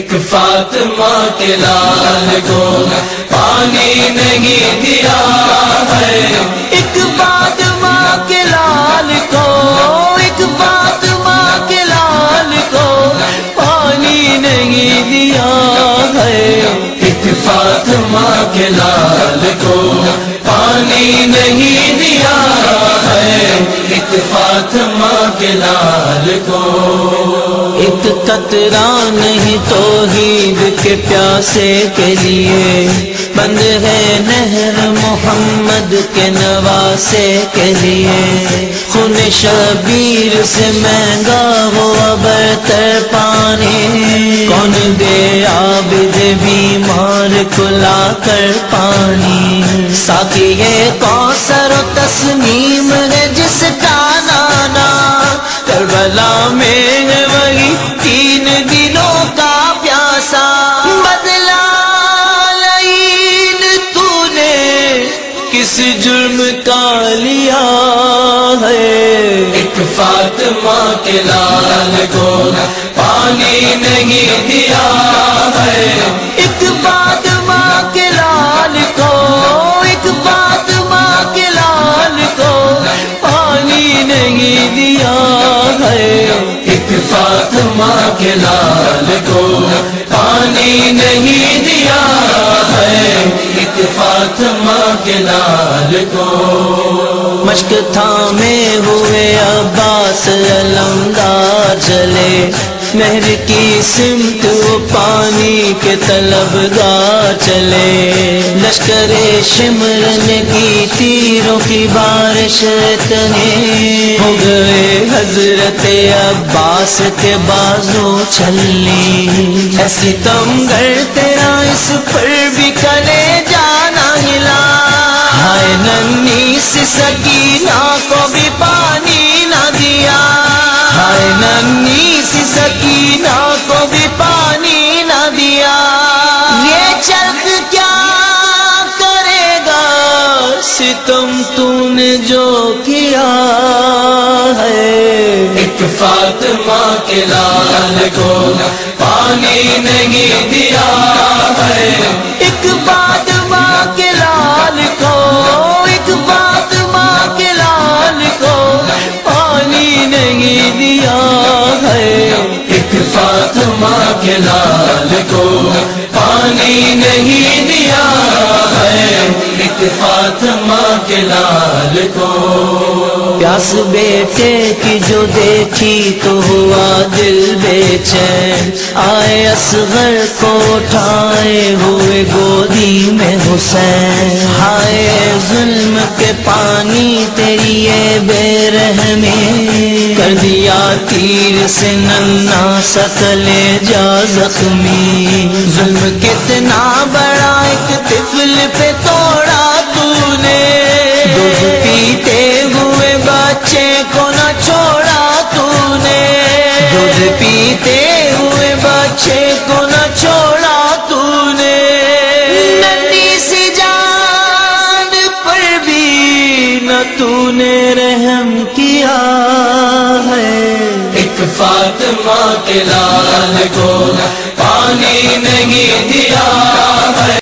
ایک فاطمہ کے لال کو پانی نہیں دیا ہے، ایک فاطمہ کے لال کو، ایک فاطمہ کے لال کو پانی نہیں دیا ہے، ایک فاطمہ کے لال کو پانی نہیں دیا ہے، ایک فاطمہ کے لال کو۔ ایک قطرہ نہیں توحید کے پیاسے کے لیے، بند ہے نہر محمد کے نواسے کے لیے، خون شبیر سے مہنگا ہوا برتر پانی، کون دے عابد بیمار کو لا کر پانی، ساقی یہ کوثر و تسنیم ہے جس کا نانا کربلا میں ہے وہی 3 دنوں کا پیاسا، بدلا لعین تو نے کس جرم کا لیا ہے، ایک فاطمہ کے لال کو پانی نہیں دیا ہے، ایک فاطمہ کے لال کو، ایک فاطمہ کے لال کو پانی نہیں دیا ہے، ایک فاطمہ کے لال کو پانی نہیں دیا ہے، ایک فاطمہ کے لال کو۔ مشک تھامے ہوئے عباس علمدار چلے، مہر کی سمت وہ پانی کے طلبگار چلے، لشکر شمر نے کی تیروں کی بارش اتنے، ہو گئے حضرت عباس کے بازو چھلی، ایسی ستمگر تیرا اس پر بھی کلے جانا ہلا، ہائے ننھی سی سکینہ کو بھی پانی نہ دیا، ہائے ننھی سی سکینہ کو بھی پانی نہ دیا، یہ چرخ کیا کرے گا ستم تو نے جو کیا ہے، ایک فاطمہ کے لال کو پانی نہیں دیا ہے، ایک فاطمہ کے لال کو، ایک فاطمہ کے لال کو پانی نہیں دیا ہے، ایک فاطمہ کے لال کو پانی نہیں دیا ہے، ایک فاطمہ کے لال کو۔ پیاس بیٹے کی جو دیکھی تو ہوا دل بے چین، آئے اصغر کو اٹھائے ہوئے گودی میں حسین، ہائے ظلم کے پانی تیری یہ بے رحمی، کر دیا تیر سے ننھا سا کلیجہ زخمی، ظلم کتنا بڑا ایک طفل پہ توڑا تو نے، دودھ پیتے ہوئے بچے کو نہ چھوڑا تو نے، دودھ پیتے ہوئے بچے کو نہ چھوڑا تو نے، ننھی سی جان پر بھی نہ تو نے رحم کیا ہے، ایک فاطمہ کے لال کو پانی نہیں دیا ہے،